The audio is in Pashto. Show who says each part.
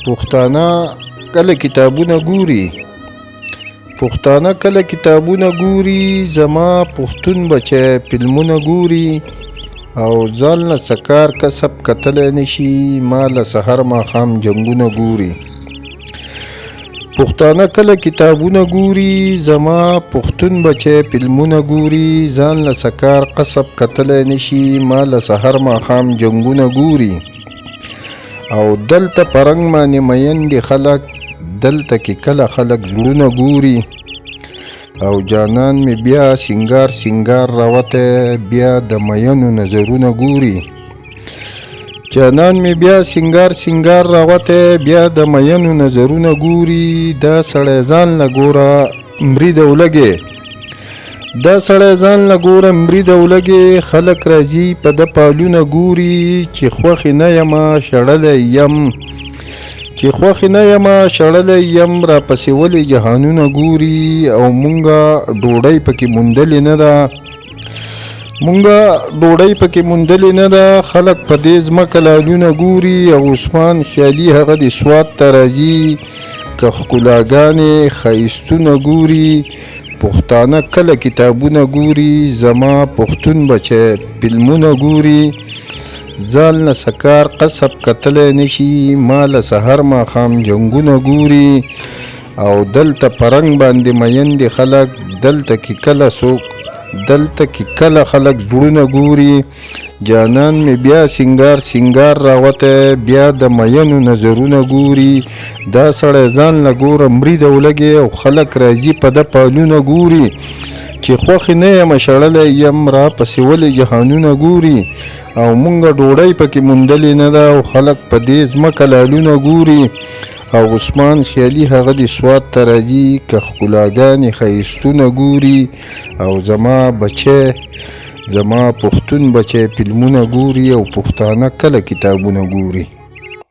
Speaker 1: پښتانه کله کتابونه ګوري پښتانه کله کتابونه ګوري زما پښتون بچی فلمونه ګوري او ځان له سکار کسب کتلی نشي ما له سحر ماښام جنګونه ګوري پښتانه کله کتابونه ګوري زما پښتون بچی فلمونه ګوري ځان له سکار کسب کتلی نشي ما له سحر ماښام جنګونه ګوري او دلته پرنګ باندې میندې خلک دلته کې کله خلک زړونه ګوري او جانان می بیا سنگار سنگار راوته بیا د مینو نظرونه ګوري جانان می بیا سنگار سنگار راوته بیا د مینو نظرونه ګوري دا سړی ځان له ګوره مرید ولګي دا سړی ځان له ګوره مرید ولګي خلک راځي په د پالونه ګوري چې خوښې نه یمه شړلی یم چې خوښې نه یمه شړلی یم راپسې ولې جهانونه ګوري او مونږه ډوډۍ پکې موندلې نه ده خلک په دې ځمکه لالونه ګوري او عثمان خیالي هغه د سوات ته راځي که ښکلاګانې ښایستونه ګوري پښتانه کله کتابونه ګوري زما پښتون بچی فلمونه ګوري ځان له سکار قصب کتلی نشي ما له سحر ماښام جنګونه ګوري او دلته پرنګ باندې میندې خلک دلته کې کله خلک زړونه ګوري جانان می بیا سنگار سنگار راوته بیا د مینو نظرونه ګوري دا سړی ځان له ګوره مرید ولګي او خلک راځي په د پالونه ګوري چې خوښې نه یم شړلی یم راپسې ولې جهانونه ګوري او مونږه ډوډۍ پکې موندلې نه ده او خلک په دې ځمکه لالونه ګوري او عثمان خیالي هغه د سوات ته راځي که ښکلاګانې ښایستونه ګوري او زما پښتون بچی فلمونه ګوري او پښتانه کله کتابونه ګوري